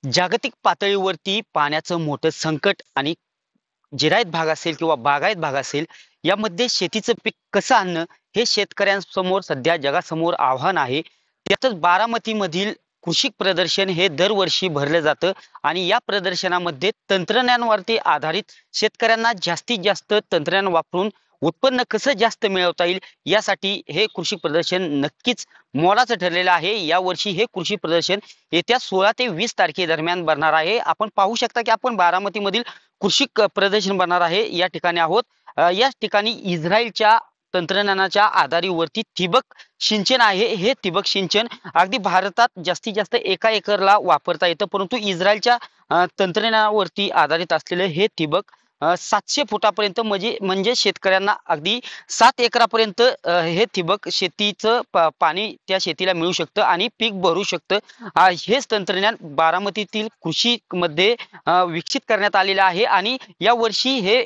जागतिक पातळीवरती पाण्याचं मोठं संकट आणि जिरायत भाग असेल किंवा बागायत भाग असेल, यामध्ये शेतीचं पीक कसं आणणं हे शेतकऱ्यांसमोर सध्या जगासमोर आव्हान आहे. त्यातच बारामतीमधील कृषी प्रदर्शन हे दरवर्षी भरलं जातं आणि या प्रदर्शनामध्ये तंत्रज्ञानावरती आधारित शेतकऱ्यांना जास्तीत जास्त तंत्रज्ञान वापरून उत्पन्न कसं जास्त मिळवता येईल यासाठी हे कृषी प्रदर्शन नक्कीच मोलाचं ठरलेलं आहे. यावर्षी हे कृषी प्रदर्शन येत्या 16 ते 20 तारखेदरम्यान भरणार आहे. आपण पाहू शकता की आपण बारामतीमधील कृषी प्रदर्शन बनणार आहे या ठिकाणी आहोत. या ठिकाणी इस्रायलच्या तंत्रज्ञानाच्या आधारावरती ठिबक सिंचन आहे. हे ठिबक सिंचन अगदी भारतात जास्तीत जास्त एका एकरला वापरता येतं, परंतु इस्रायलच्या तंत्रज्ञानावरती आधारित असलेलं हे ठिबक 700 फुटापर्यंत म्हणजे शेतकऱ्यांना अगदी 7 एकरापर्यंत हे ठिबक शेतीचं पाणी त्या शेतीला मिळू शकतं आणि पीक भरू शकतं. हेच तंत्रज्ञान बारामतीतील कृषीमध्ये विकसित करण्यात आलेलं आहे आणि यावर्षी हे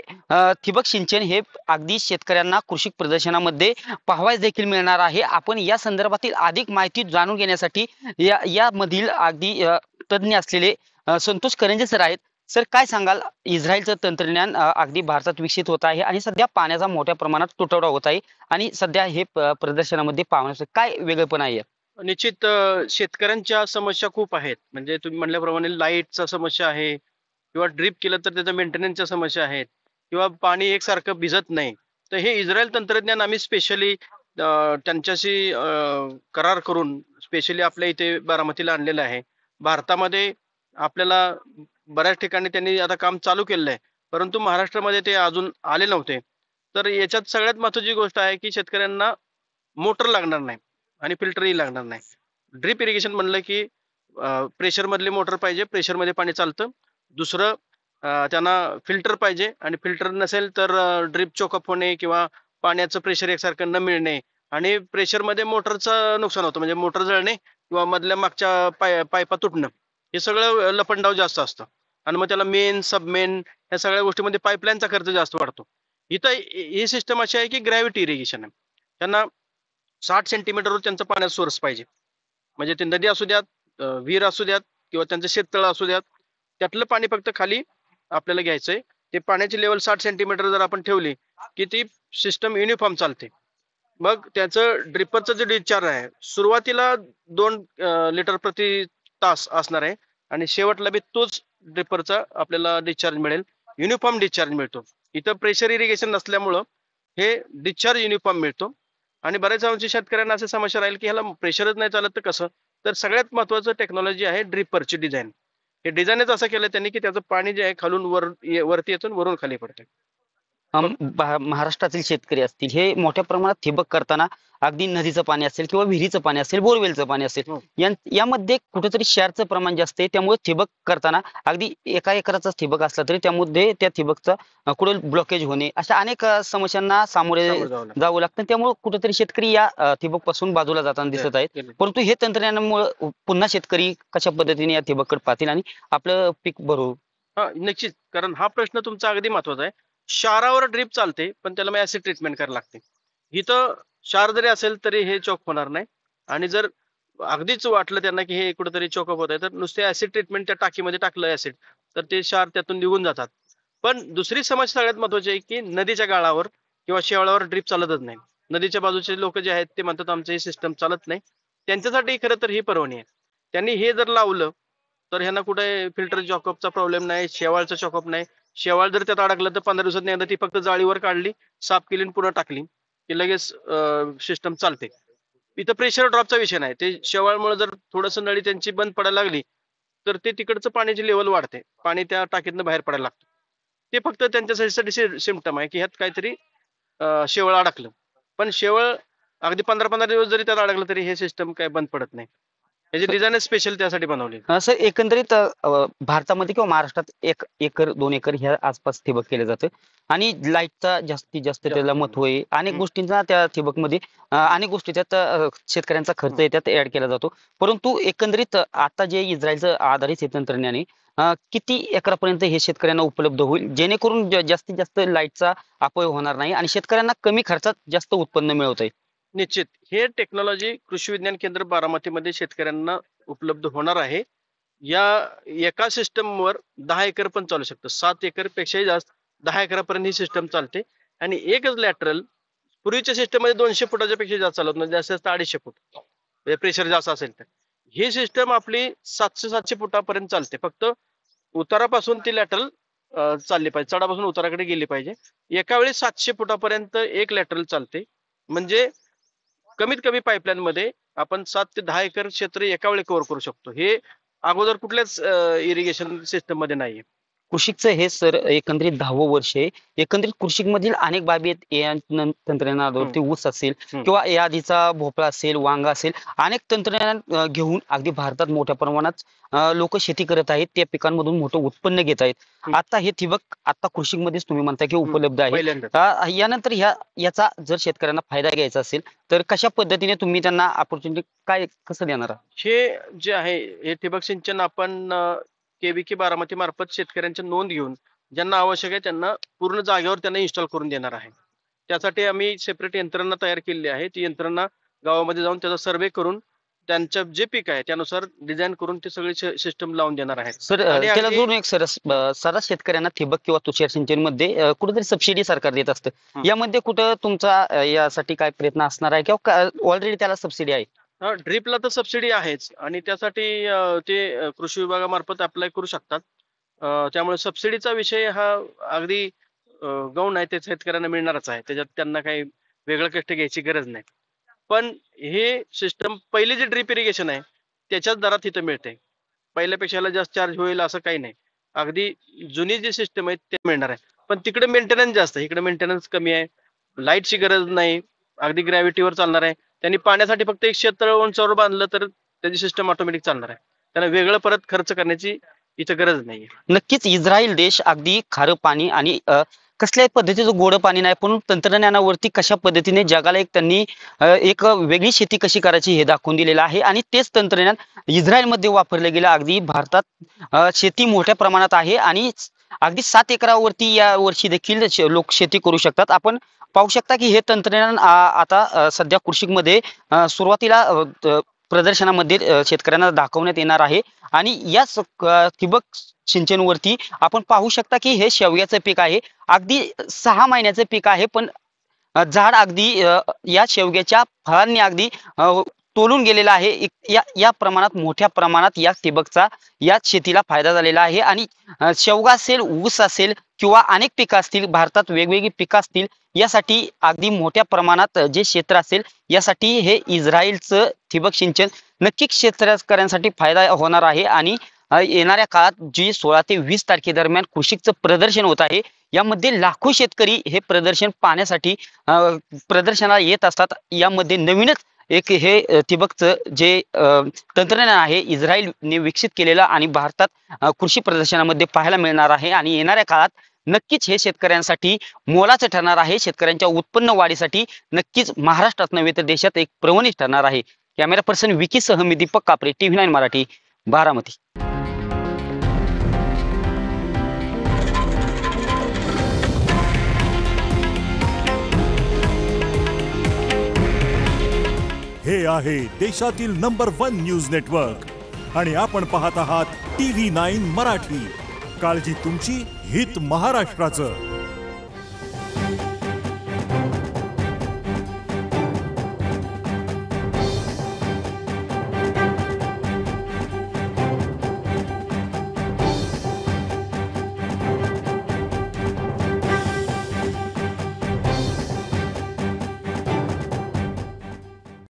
ठिबक सिंचन हे अगदी शेतकऱ्यांना कृषी प्रदर्शनामध्ये पाहावयास देखील मिळणार आहे. आपण या संदर्भातील अधिक माहिती जाणून घेण्यासाठी यामधील अगदी तज्ञ असलेले संतोष करंजे सर आहेत. सर, काय सांगाल? इस्रायलचं तंत्रज्ञान अगदी भारतात विकसित होत आहे आणि सध्या पाण्याचा मोठ्या प्रमाणात तुटवडा होत आहे आणि सध्या हे प्रदर्शनामध्ये पाहण्याचं काय वेगळेपण आहे? निश्चित शेतकऱ्यांच्या समस्या खूप आहेत. म्हणजे तुम्ही म्हणल्याप्रमाणे लाईटचा समस्या आहे किंवा ड्रिप केलं तर त्याच्या मेंटेनन्सच्या समस्या आहेत किंवा पाणी एकसारखं भिजत नाही. तर हे इस्रायल तंत्रज्ञान आम्ही स्पेशली त्यांच्याशी करार करून स्पेशली आपल्या इथे बारामतीला आणलेलं आहे. भारतामध्ये आपल्याला बऱ्याच ठिकाणी त्यांनी आता काम चालू केलेलं आहे. परंतु महाराष्ट्रामध्ये ते अजून आले नव्हते. तर याच्यात सगळ्यात महत्त्वाची गोष्ट आहे की शेतकऱ्यांना मोटर लागणार नाही आणि फिल्टरही लागणार नाही. ड्रिप इरिगेशन म्हणलं की प्रेशर मधले मोटर पाहिजे, प्रेशरमध्ये पाणी चालतं. दुसरं त्यांना फिल्टर पाहिजे आणि फिल्टर नसेल तर ड्रिप चोकअप होणे किंवा पाण्याचं प्रेशर एकसारखं न मिळणे आणि प्रेशरमध्ये मोटरचं नुकसान होतं. म्हणजे मोटर जळणे किंवा मधल्या मागच्या पाईपा तुटणं. हे सगळं लपंडाव जास्त असतं आणि मग त्याला मेन, सबमेन या सगळ्या गोष्टींमध्ये पाईपलाईनचा खर्च जास्त वाढतो. इथं ही सिस्टम अशी आहे की ग्रॅव्हिटी इरिगेशन आहे. त्यांना 60 सेंटीमीटरवर त्यांचा पाण्याचा सोर्स पाहिजे. म्हणजे ते नदी असू द्यात, विहीर असू द्यात किंवा त्यांचं शेततळं असू द्यात. त्यातलं पाणी फक्त खाली आपल्याला घ्यायचंय. ते पाण्याची लेवल 60 सेंटीमीटर जर आपण ठेवली, की ती सिस्टम युनिफॉर्म चालते. मग त्याचं ड्रिपरचं जे डिस्चार्ज आहे, सुरुवातीला 2 लिटर प्रति तास असणार आहे आणि शेवटला बी तोच ड्रिपरचा आपल्याला डिस्चार्ज मिळेल. युनिफॉर्म डिस्चार्ज मिळतो. इथं प्रेशर इरिगेशन नसल्यामुळं हे डिस्चार्ज युनिफॉर्म मिळतो आणि बऱ्याच अंशी शेतकऱ्यांना अशी समस्या राहील, की ह्याला प्रेशरच नाही चालत तर कसं? तर सगळ्यात महत्त्वाचं टेक्नॉलॉजी आहे ड्रिपरची डिझाइन. हे डिझाइनच असं केलं त्यांनी, की त्याचं पाणी जे आहे खालून वरती येतं आणि वरून खाली पडतं. मग महाराष्ट्रातील शेतकरी असतील हे मोठ्या प्रमाणात ठिबक करताना अगदी नदीचं पाणी असेल किंवा विहिरीचं पाणी असेल, बोरवेलचं पाणी असेल, हो. यामध्ये कुठेतरी क्षारचं प्रमाण जास्त आहे. त्यामुळे ठिबक करताना अगदी एका एकराचा ठिबक असला तरी त्यामध्ये त्या ठिबकचा कुठे ब्लॉकेज होणे अशा अनेक समस्यांना सामोरे सामोरं जावं लागतं. जावं लागतं. त्यामुळे कुठेतरी शेतकरी या ठिबक पासून बाजूला जाताना दिसत आहेत. केलं. परंतु हे तंत्रज्ञानामुळे पुन्हा शेतकरी कशा पद्धतीने या ठिबककडे पाहतील आणि आपलं पीक भरू. हां, निश्चित. कारण हा प्रश्न तुमचा अगदी महत्त्वाचा आहे. क्षारावर ड्रिप चालते, पण त्याला मग ॲसिड ट्रीटमेंट करावी लागते. इथं क्षार जरी असेल तरी हे चॉक होणार नाही आणि जर अगदीच वाटलं त्यांना की हे कुठेतरी चॉकअप होत आहे, तर नुसते ॲसिड ट्रीटमेंट त्या टाकीमध्ये टाकलं ॲसिड, तर ते क्षार त्यातून निघून जातात. पण दुसरी समस्या सगळ्यात महत्त्वाची आहे, की नदीच्या गाळावर किंवा शेवाळावर ड्रिप चालतच नाही. नदीच्या बाजूचे लोकं जे आहेत ते म्हणतात आमचं हे सिस्टम चालत नाही. त्यांच्यासाठी खरं तर ही पर्वणी आहे. त्यांनी हे जर लावलं तर ह्यांना कुठे फिल्टर चॉकअपचा प्रॉब्लेम नाही, शेवाळचा चॉकअप नाही. शेवाळ जर त्यात अडकलं तर 15 दिवसातनं एकदा ती फक्त जाळीवर काढली, साफ केली आणि पुन्हा टाकली, की लगेच सिस्टम चालते. इथं प्रेशर ड्रॉपचा विषय नाही. ते शेवाळमुळे जर थोडंसं नळी त्यांची बंद पडायला लागली, तर ते तिकडचं पाण्याची लेव्हल वाढते. पाणी त्या टाकीतनं बाहेर पडायला लागतं. ते फक्त त्यांच्यासाठी सिम्प्टम आहे, की ह्यात काहीतरी शेवाळ अडकलं. पण शेवाळ अगदी 15-15 दिवस जरी त्यात अडकलं तरी हे सिस्टम काही बंद पडत नाही. त्याची डिझाईनच स्पेशल त्यासाठी बनवली. असं एकंदरीत भारतामध्ये किंवा महाराष्ट्रात 1 एकर 2 एकर ह्या आसपास ठिबक केलं जातं आणि लाईटचा जास्तीत जास्त त्याला महत्व आहे. अनेक गोष्टींचा त्या ठिबकमध्ये अनेक गोष्टी त्यात शेतकऱ्यांचा खर्च आहे त्यात ऍड केला जातो. परंतु एकंदरीत आता जे इस्रायलचं आधारित हे तंत्रज्ञान आहे, किती एकरापर्यंत हे शेतकऱ्यांना उपलब्ध होईल जेणेकरून जास्तीत जास्त लाईटचा अपव्यय होणार नाही आणि शेतकऱ्यांना कमी खर्चात जास्त उत्पन्न मिळवता येईल? निश्चित. हे टेक्नॉलॉजी कृषी विज्ञान केंद्र बारामतीमध्ये शेतकऱ्यांना उपलब्ध होणार आहे. या एका सिस्टमवर 10 एकर पण चालू शकतं. 7 एकर पेक्षाही जास्त 10 एकरापर्यंत ही सिस्टम चालते आणि एकच लॅटरल पूर्वीच्या सिस्टममध्ये 200 फुटाच्या पेक्षा जास्त चालत नाही. जास्त जास्त 250 फूट. म्हणजे प्रेशर जास्त असेल तर. ही सिस्टम आपली 700-700 फुटापर्यंत चालते. फक्त उतारापासून ती लॅटरल चालली पाहिजे. चढापासून उताराकडे गेली पाहिजे. एका वेळी 700 फुटापर्यंत एक लॅटरल चालते. म्हणजे कमीत कमी पाईपलाईनमध्ये आपण 7 ते 10 एकर क्षेत्र एका वेळी कव्हर करू शकतो. हे अगोदर कुठल्याच इरिगेशन सिस्टममध्ये नाहीये. कृषीचं हे सर एकंदरीत 10वं वर्ष आहे. एकंदरीत कृषीमधील अनेक बाबी आहेत. तंत्रज्ञानावरती ऊस असेल हम्म. किंवा या आधीचा भोपळा असेल, वांगा असेल, अनेक तंत्रज्ञान घेऊन अगदी भारतात मोठ्या प्रमाणात लोक शेती करत आहेत. त्या पिकांमधून मोठं उत्पन्न घेत आहेत. आता हे ठिबक आता कृषीमध्येच तुम्ही म्हणता की उपलब्ध आहे. पहिल्यांदा यानंतर याचा जर शेतकऱ्यांना फायदा घ्यायचा असेल तर कशा पद्धतीने तुम्ही त्यांना ऑपॉर्च्युनिटी काय कसं देणार आहात? हे जे आहे हे ठिबक सिंचन आपण केबीके बारामती मार्फत शेतकऱ्यांच्या नोंद घेऊन ज्यांना आवश्यक आहे त्यांना पूर्ण जागेवर त्यांना इन्स्टॉल करून देणार आहे. त्यासाठी आम्ही सेपरेट यंत्रणा तयार केलेली आहे. ती यंत्रणा गावामध्ये जाऊन त्याचा सर्वे करून त्यांचं जे पीक आहे त्यानुसार डिझाईन करून ते सगळी सिस्टम लावून देणार आहेत. सर आणि त्याला अगदी- जोडून एक सर्रास शेतकऱ्यांना ठिबक किंवा तुषार सिंचन मध्ये कुठेतरी सबसिडी सरकार देत असतं. हं. यामध्ये कुठं तुमचा यासाठी काय प्रयत्न असणार आहे किंवा ऑलरेडी त्याला सबसिडी आहे? ड्रीपला तर सबसिडी आहेच आणि त्यासाठी ते कृषी विभागामार्फत अप्लाय करू शकतात. त्यामुळे सबसिडीचा विषय हा अगदी गौण आहे. ते शेतकऱ्यांना मिळणारच आहे. त्याच्यात त्यांना काही वेगळं कष्ट घ्यायची गरज नाही. पण हे सिस्टम पहिले जे ड्रीप इरिगेशन आहे त्याच्याच दरात इथं मिळते. पहिल्यापेक्षा याला जास्त चार्ज होईल असं काही नाही. अगदी जुनी जी सिस्टम आहे ते मिळणार आहे. पण तिकडे मेंटेनन्स जास्त आहे. इकडे मेंटेनन्स कमी आहे. लाईटची गरज नाही. अगदी ग्रॅव्हिटीवर चालणार आहे. त्यांनी पाण्यासाठी फक्त एक शेत उंचावर बांधलं तर त्याची सिस्टम ऑटोमॅटिक चालणार आहे. त्यांना वेगळं परत खर्च करण्याची इथं गरज नाहीये. नक्कीच इस्रायल देश अगदी खारं पाणी आणि कसल्याही पद्धतीचं गोडं पाणी नाही, पण तंत्रज्ञानावरती कशा पद्धतीने जगाला एक त्यांनी एक वेगळी शेती कशी करायची हे दाखवून दिलेलं आहे आणि तेच तंत्रज्ञान इस्रायलमध्ये वापरलं गेलं. अगदी भारतात शेती मोठ्या प्रमाणात आहे आणि अगदी 7 एकरावरती या वर्षी देखील लोक शेती करू शकतात. आपण पाहू शकता की हे तंत्रज्ञान आता सध्या कृषीमध्ये सुरुवातीला प्रदर्शनामध्ये शेतकऱ्यांना दाखवण्यात येणार आहे आणि या ठिबक सिंचनवरती आपण पाहू शकता की हे शेवग्याचं पीक आहे. अगदी 6 महिन्याचं पीक आहे, पण झाड अगदी या शेवग्याच्या फळांनी अगदी तोलून गेलेला आहे. या प्रमाणात मोठ्या प्रमाणात या ठिबकचा या शेतीला फायदा झालेला आहे आणि शेवगा असेल, ऊस असेल किंवा अनेक पिकं असतील, भारतात वेगवेगळी पिकं असतील, यासाठी अगदी मोठ्या प्रमाणात जे क्षेत्र असेल यासाठी हे इस्रायलचं ठिबक सिंचन नक्कीच शेतकऱ्यांसाठी फायदा होणार आहे. आणि येणाऱ्या काळात जी 16 ते 20 तारखेदरम्यान कृषीचं प्रदर्शन होत आहे, यामध्ये लाखो शेतकरी हे प्रदर्शन पाहण्यासाठी प्रदर्शनाला येत असतात. यामध्ये नवीनच एक हे ठिबकचं जे तंत्रज्ञान आहे इस्रायलने विकसित केलेलं आणि भारतात कृषी प्रदर्शनामध्ये पाहायला मिळणार आहे आणि येणाऱ्या काळात नक्कीच हे शेतकऱ्यांसाठी मोलाचं ठरणार आहे. शेतकऱ्यांच्या उत्पन्न वाढीसाठी नक्कीच महाराष्ट्रात नव्हे तर देशात एक पर्वणीच ठरणार आहे. कॅमेरा पर्सन विकीसह मी दीपक कापरे, TV9 मराठी, बारामती. हे आहे देशातील नंबर 1 न्यूज नेटवर्क आणि आपण पाहत आहात TV9 मराठी. काळजी तुमची, हित महाराष्ट्राचं.